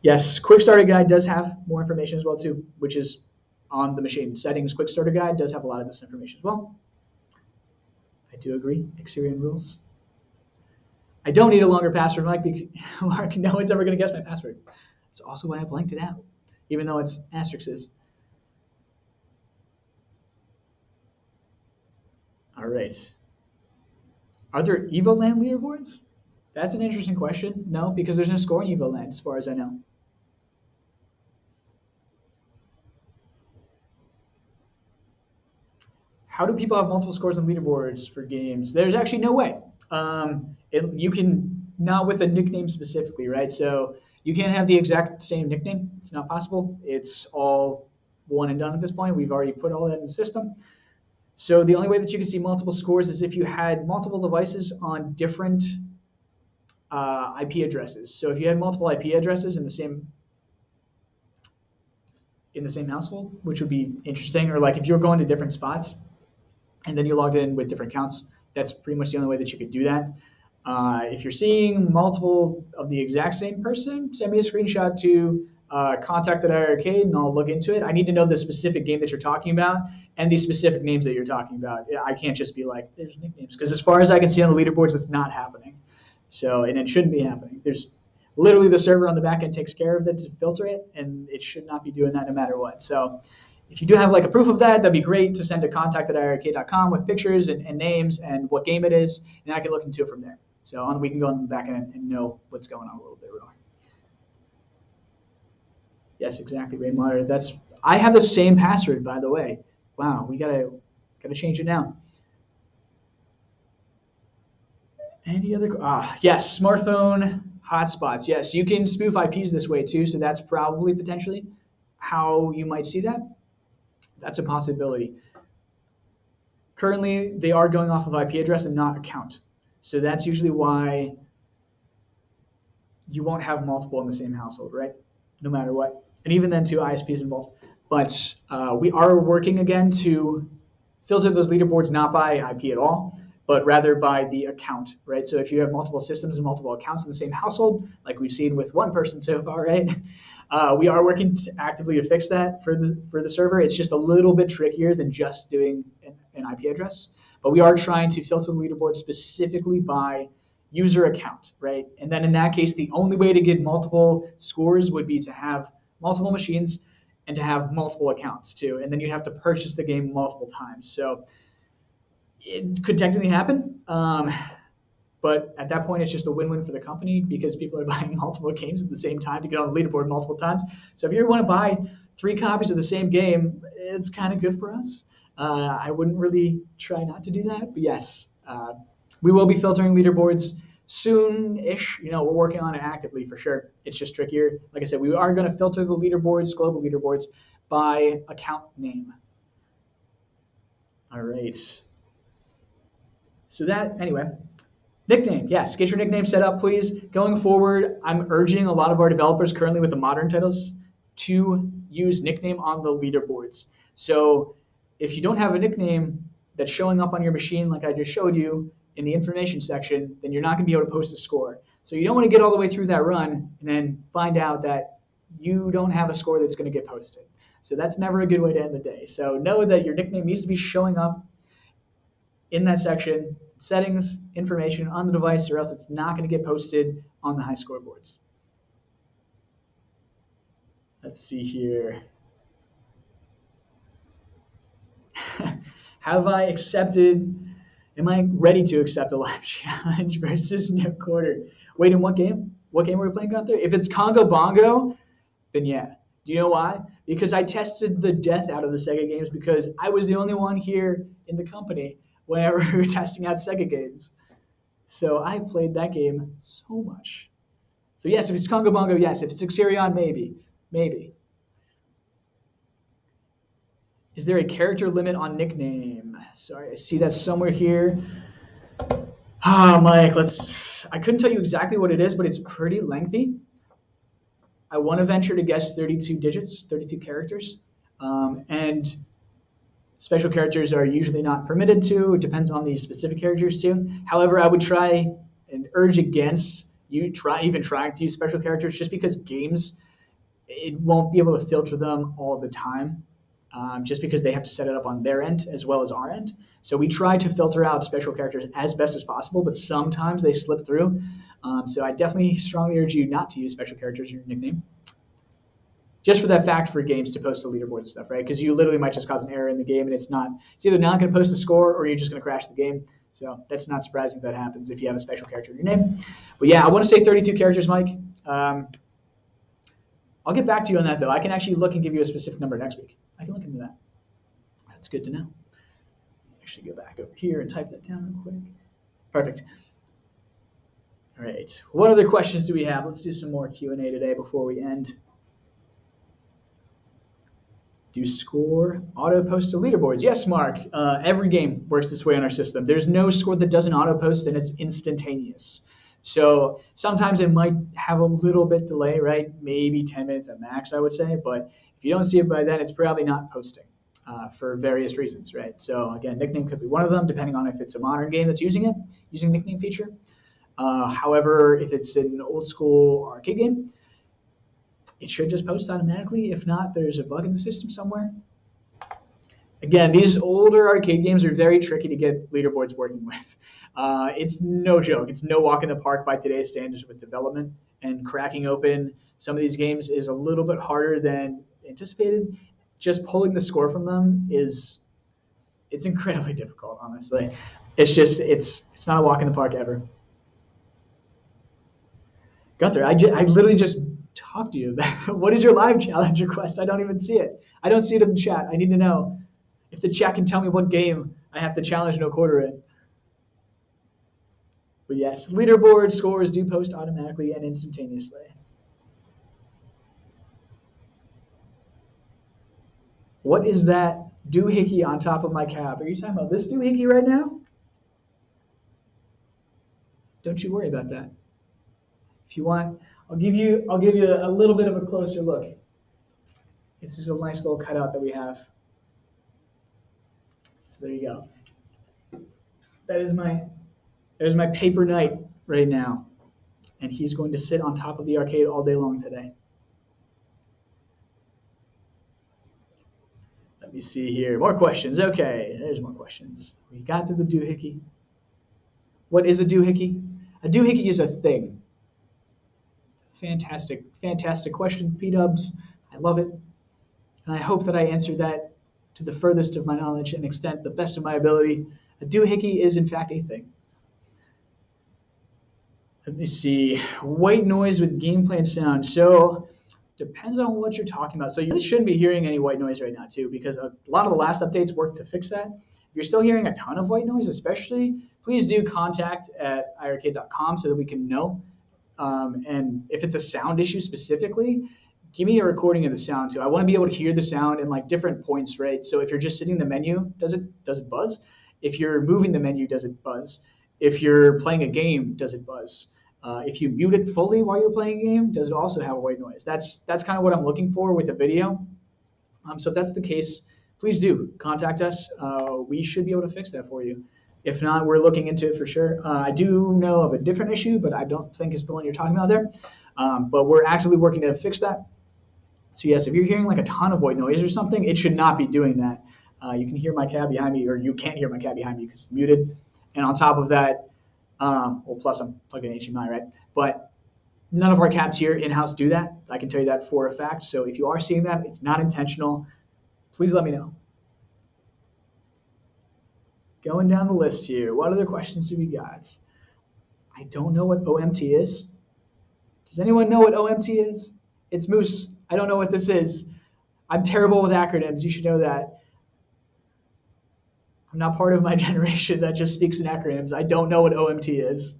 Yes, Quick Starter Guide does have more information as well too, which is on the machine. Settings Quick Starter Guide does have a lot of this information as well. I do agree. Xerion rules. I don't need a longer password, Mike. Mark, no one's ever going to guess my password. That's also why I blanked it out, even though it's asterisks. All right. Are there EvoLand leaderboards? That's an interesting question. No, because there's no score in EvoLand as far as I know. How do people have multiple scores on leaderboards for games? There's actually no way. You can, not with a nickname specifically, right? So you can't have the exact same nickname. It's not possible. It's all one and done at this point. We've already put all that in the system. So the only way that you can see multiple scores is if you had multiple devices on different IP addresses. So if you had multiple IP addresses in the same household, which would be interesting, or like if you're going to different spots and then you logged in with different accounts, that's pretty much the only way that you could do that. If you're seeing multiple of the exact same person, send me a screenshot to contact at iiRcade and I'll look into it. I need to know the specific game that you're talking about and the specific names that you're talking about. I can't just be like, there's nicknames, because as far as I can see on the leaderboards, it's not happening. So, and it shouldn't be happening. There's literally the server on the back end takes care of it to filter it, and it should not be doing that no matter what. So if you do have like a proof of that, that'd be great to send to contact@iiRcade.com with pictures and names and what game it is, and I can look into it from there. So we can go on the back end and know what's going on a little bit more. Yes, exactly, Rainwater. I have the same password, by the way. Wow, we gotta change it now. Any other? Yes, smartphone hotspots. Yes, you can spoof IPs this way too, so that's probably potentially how you might see that. That's a possibility. Currently, they are going off of IP address and not account. So that's usually why you won't have multiple in the same household, right? No matter what. And even then, too, ISP is involved. But we are working again to filter those leaderboards not by IP at all, but rather by the account, right? So if you have multiple systems and multiple accounts in the same household, like we've seen with one person so far, right? We are working actively to fix that for the server. It's just a little bit trickier than just doing an IP address, but we are trying to filter the leaderboard specifically by user account, right? And then in that case, the only way to get multiple scores would be to have multiple machines and to have multiple accounts too. And then you have to purchase the game multiple times. So it could technically happen, but at that point, it's just a win-win for the company because people are buying multiple games at the same time to get on the leaderboard multiple times. So if you want to buy 3 copies of the same game, it's kind of good for us. I wouldn't really try not to do that, but yes, we will be filtering leaderboards soon-ish. We're working on it actively for sure. It's just trickier. Like I said, we are going to filter the leaderboards, global leaderboards, by account name. All right. So anyway, nickname. Yes, get your nickname set up, please. Going forward, I'm urging a lot of our developers currently with the modern titles to use nickname on the leaderboards. So if you don't have a nickname that's showing up on your machine like I just showed you, in the information section, then you're not going to be able to post a score. So you don't want to get all the way through that run and then find out that you don't have a score that's going to get posted. So that's never a good way to end the day. So know that your nickname needs to be showing up in that section, settings, information on the device, or else it's not going to get posted on the high scoreboards. Let's see here. Have I accepted, am I ready to accept a live challenge versus no quarter? Wait, in what game? What game are we playing, Gunther? If it's Congo Bongo, then yeah. Do you know why? Because I tested the death out of the Sega games because I was the only one here in the company whenever we were testing out Sega games. So I played that game so much. So yes, if it's Congo Bongo, yes. If it's Xerion, maybe. Maybe. Is there a character limit on nickname? Sorry, I see that somewhere here. Mike, I couldn't tell you exactly what it is, but it's pretty lengthy. I want to venture to guess 32 digits, 32 characters. And special characters are usually not permitted to. It depends on the specific characters too. However, I would try and urge against you even trying to use special characters just because games, it won't be able to filter them all the time. Just because they have to set it up on their end as well as our end. So we try to filter out special characters as best as possible, but sometimes they slip through. So I definitely strongly urge you not to use special characters in your nickname. Just for that fact for games to post the leaderboard and stuff, right? Because you literally might just cause an error in the game and it's either not going to post the score or you're just going to crash the game. So that's not surprising if that happens if you have a special character in your name. But yeah, I want to say 32 characters, Mike. I'll get back to you on that though. I can actually look and give you a specific number next week. I can look into that. That's good to know. Actually go back over here and type that down real quick. Perfect. All right. What other questions do we have? Let's do some more Q&A today before we end. Do score auto post to leaderboards? Yes, Mark. Every game works this way on our system. There's no score that doesn't auto post and it's instantaneous. So sometimes it might have a little bit delay, right? Maybe 10 minutes at max, I would say. But if you don't see it by then, it's probably not posting for various reasons, right? So again, nickname could be one of them, depending on if it's a modern game that's using nickname feature. However, if it's an old school arcade game, it should just post automatically. If not, there's a bug in the system somewhere. Again, these older arcade games are very tricky to get leaderboards working with. It's no joke. It's no walk in the park by today's standards with development. And cracking open some of these games is a little bit harder than anticipated. Just pulling the score from them it's incredibly difficult, honestly. It's not a walk in the park ever. Gunther, I literally just talked to you. What is your live challenge request? I don't even see it. I don't see it in the chat. I need to know if the chat can tell me what game I have to challenge no quarter in. But yes, leaderboard scores do post automatically and instantaneously. What is that doohickey on top of my cap? Are you talking about this doohickey right now? Don't you worry about that. If you want, I'll give you a little bit of a closer look. This is a nice little cutout that we have. So there you go. There's my paper knight right now. And he's going to sit on top of the arcade all day long today. Let me see here. More questions. Okay, there's more questions. We got to the doohickey. What is a doohickey? A doohickey is a thing. Fantastic, fantastic question, P-dubs. I love it. And I hope that I answered that to the furthest of my knowledge and extent, the best of my ability. A doohickey is, in fact, a thing. Let me see. White noise with gameplay and sound. So, depends on what you're talking about. So you really shouldn't be hearing any white noise right now, too, because a lot of the last updates worked to fix that. If you're still hearing a ton of white noise, especially, please do contact at iiRcade.com so that we can know. And if it's a sound issue specifically, give me a recording of the sound too. I want to be able to hear the sound in like different points, right? So if you're just sitting in the menu, does it buzz? If you're moving the menu, does it buzz? If you're playing a game, does it buzz? If you mute it fully while you're playing a game, does it also have a white noise? That's kind of what I'm looking for with the video. So if that's the case, please do contact us. We should be able to fix that for you. If not, we're looking into it for sure. I do know of a different issue, but I don't think it's the one you're talking about there. But we're actively working to fix that. So yes, if you're hearing like a ton of white noise or something, it should not be doing that. You can hear my cab behind me, or you can't hear my cab behind me because it's muted. And on top of that, well, plus I'm plugged in HDMI, right? But none of our cabs here in-house do that. I can tell you that for a fact. So if you are seeing that, it's not intentional. Please let me know. Going down the list here, what other questions do we got? I don't know what OMT is. Does anyone know what OMT is? It's Moose. I don't know what this is. I'm terrible with acronyms. You should know that. I'm not part of my generation that just speaks in acronyms. I don't know what OMT is.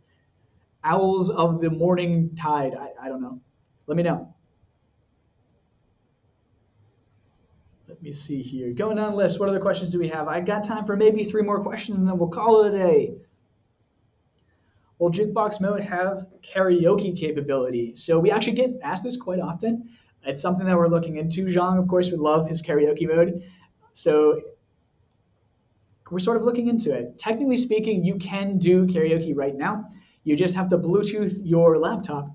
Owls of the Morning Tide. I don't know. Let me know. Let me see here. Going down the list, what other questions do we have? I got time for maybe 3 more questions, and then we'll call it a day. Will Jukebox Mode have karaoke capability? So we actually get asked this quite often. It's something that we're looking into. Zhang, of course, would love his karaoke mode. So we're sort of looking into it. Technically speaking, you can do karaoke right now. You just have to Bluetooth your laptop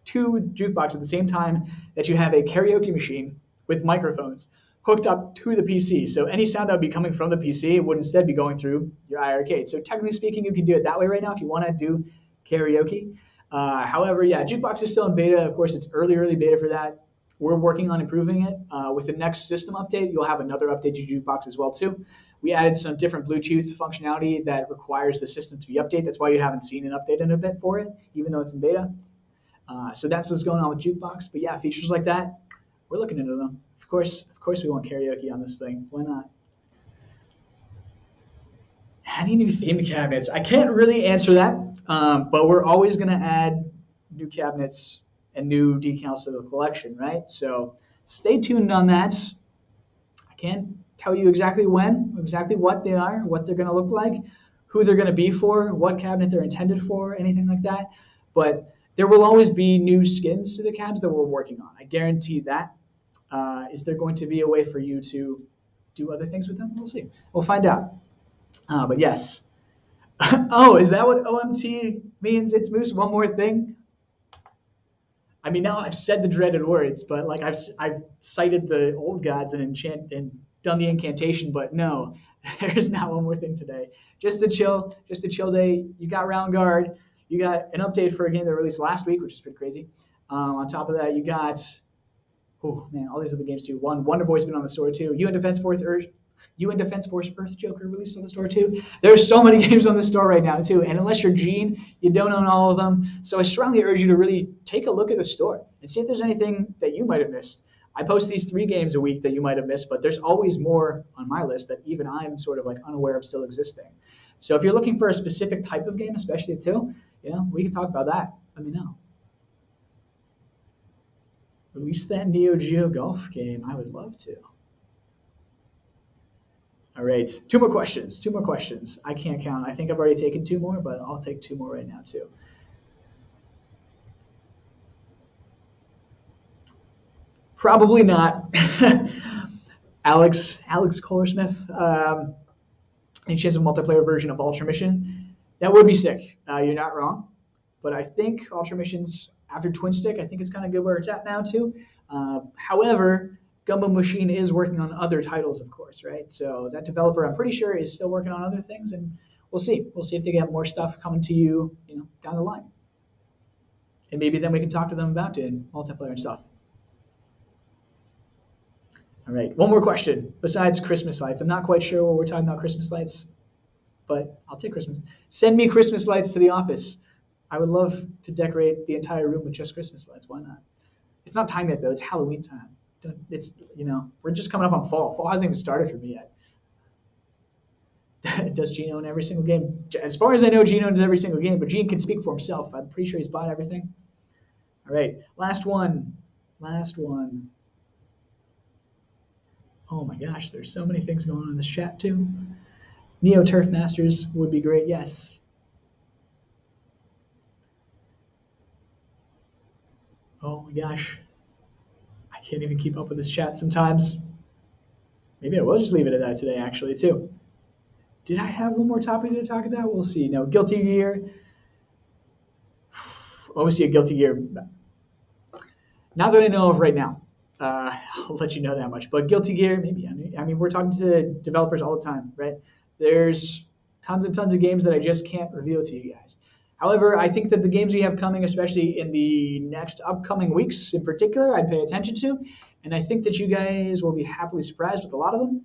to Jukebox at the same time that you have a karaoke machine with microphones hooked up to the PC. So any sound that would be coming from the PC would instead be going through your iiRcade. So technically speaking, you can do it that way right now if you want to do karaoke. However, yeah, Jukebox is still in beta. Of course, it's early beta for that. We're working on improving it. With the next system update, you'll have another update to Jukebox as well too. We added some different Bluetooth functionality that requires the system to be updated. That's why you haven't seen an update in a bit for it, even though it's in beta. So that's what's going on with Jukebox. But yeah, features like that, we're looking into them. Of course we want karaoke on this thing. Why not? Any new theme cabinets? I can't really answer that, but we're always going to add new cabinets and new decals to the collection, right? So stay tuned on that. I can't tell you exactly when, exactly what they are, what they're going to look like, who they're going to be for, what cabinet they're intended for, anything like that. But there will always be new skins to the cabs that we're working on. I guarantee that. Is there going to be a way for you to do other things with them? We'll see. We'll find out. But yes. Oh, is that what OMT means? It's Moose. One more thing. I mean, now I've said the dreaded words, but like I've cited the old gods and done the incantation, but no, there's not one more thing today. Just a chill day. You got Round Guard. You got an update for a game that released last week, which is pretty crazy. On top of that, you got, oh man, all these other games too. Wonder Boy's been on the store too. UN Defense Force Earth Joker released on the store too. There's so many games on the store right now too. And unless you're Gene, you don't own all of them. So I strongly urge you to really take a look at the store and see if there's anything that you might have missed. I post these 3 games a week that you might have missed, but there's always more on my list that even I'm sort of like unaware of still existing. So if you're looking for a specific type of game, especially too, we can talk about that. Let me know. Release that Neo Geo golf game. I would love to. All right, 2 more questions. I can't count. I think I've already taken 2 more, but I'll take 2 more right now too. Probably not. Alex Kohlersmith. Any chance of a multiplayer version of Ultra Mission? That would be sick. You're not wrong. But I think Ultra Mission's after Twin Stick, I think it's kind of good where it's at now too. However, Gumbo Machine is working on other titles, of course, right? So that developer, I'm pretty sure, is still working on other things, and we'll see. We'll see if they get more stuff coming to you, down the line. And maybe then we can talk to them about it and multiplayer and stuff. All right, 1 more question besides Christmas lights. I'm not quite sure what we're talking about Christmas lights, but I'll take Christmas. Send me Christmas lights to the office. I would love to decorate the entire room with just Christmas lights. Why not? It's not time yet, though. It's Halloween time. It's, we're just coming up on fall. Fall hasn't even started for me yet. Does Gene own every single game? As far as I know, Gene owns every single game, but Gene can speak for himself. I'm pretty sure he's bought everything. All right, last one. Oh my gosh, there's so many things going on in this chat too. Neo Turf Masters would be great, yes. Oh my gosh. I can't even keep up with this chat sometimes. Maybe I will just leave it at that today, actually, too. Did I have one more topic to talk about? We'll see. No, Guilty Gear. Obviously, a Guilty Gear. Not that I know of right now. I'll let you know that much. But Guilty Gear, maybe. I mean, we're talking to developers all the time, right? There's tons and tons of games that I just can't reveal to you guys. However, I think that the games we have coming, especially in the next upcoming weeks in particular, I'd pay attention to. And I think that you guys will be happily surprised with a lot of them.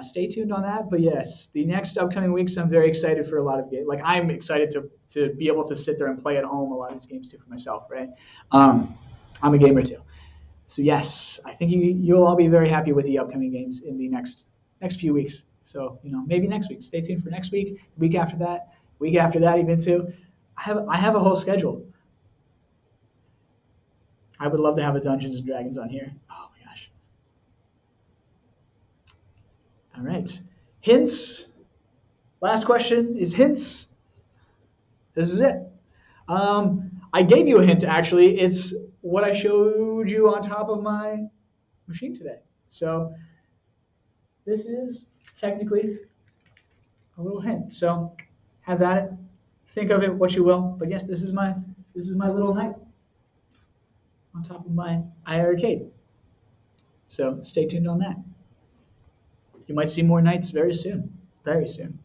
Stay tuned on that. But yes, the next upcoming weeks, I'm very excited for a lot of games. Like, I'm excited to be able to sit there and play at home a lot of these games too for myself, right? I'm a gamer too. So yes, I think you'll all be very happy with the upcoming games in the next few weeks. So maybe next week. Stay tuned for next week, week after that even too. I have a whole schedule. I would love to have a Dungeons and Dragons on here. Oh my gosh. All right. Hints. Last question is hints. This is it. I gave you a hint, actually. It's what I showed you on top of my machine today. So this is technically a little hint. So have at it. Think of it what you will. But yes, this is my little knight on top of my iiRcade. So stay tuned on that. You might see more knights very soon. Very soon.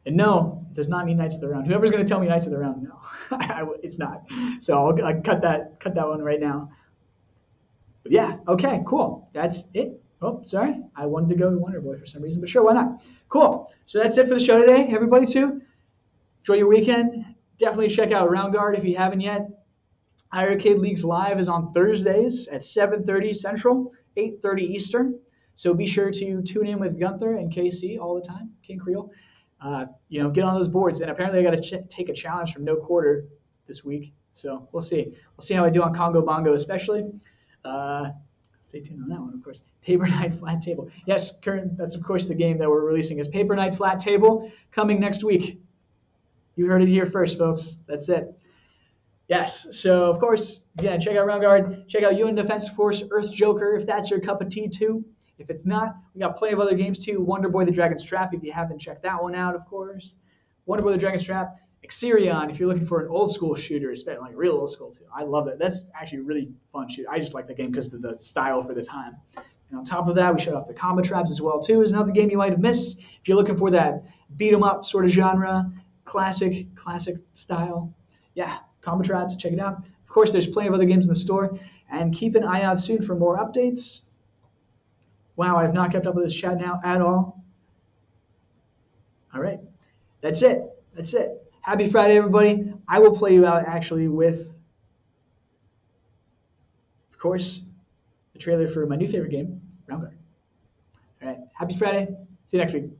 And no, it does not mean Knights of the Round. Whoever's going to tell me Knights of the Round, no, it's not. So I'll cut that one right now. But yeah, okay, cool. That's it. Oh, sorry, I wanted to go to Wonder Boy for some reason, but sure, why not? Cool. So that's it for the show today, everybody. Too. Enjoy your weekend. Definitely check out Round Guard if you haven't yet. iiRcade Leagues Live is on Thursdays at 7:30 Central, 8:30 Eastern. So be sure to tune in with Gunther and KC all the time, King Creole. Get on those boards. And apparently I got to take a challenge from No Quarter this week. So we'll see. We'll see how I do on Congo Bongo especially. Stay tuned on that one, of course. Paper Knight Flat Table. Yes, that's, of course, the game that we're releasing is Paper Knight Flat Table coming next week. You heard it here first, folks. That's it. Yes, so, of course, again, check out Round Guard. Check out UN Defense Force, Earth Joker, if that's your cup of tea, too. If it's not, we got plenty of other games too. Wonder Boy the Dragon's Trap, if you haven't checked that one out, of course. Wonder Boy the Dragon's Trap. Exerion, if you're looking for an old school shooter, like real old school too. I love it. That's actually a really fun shooter. I just like the game because of the style for the time. And on top of that, we showed off the Combat Traps as well too. Is another game you might have missed if you're looking for that beat 'em up sort of genre, classic style. Yeah, Combat Traps, check it out. Of course, there's plenty of other games in the store, and keep an eye out soon for more updates. Wow, I've not kept up with this chat now at all. All right, that's it. Happy Friday, everybody. I will play you out actually with, of course, the trailer for my new favorite game, Round Guard. All right, happy Friday. See you next week.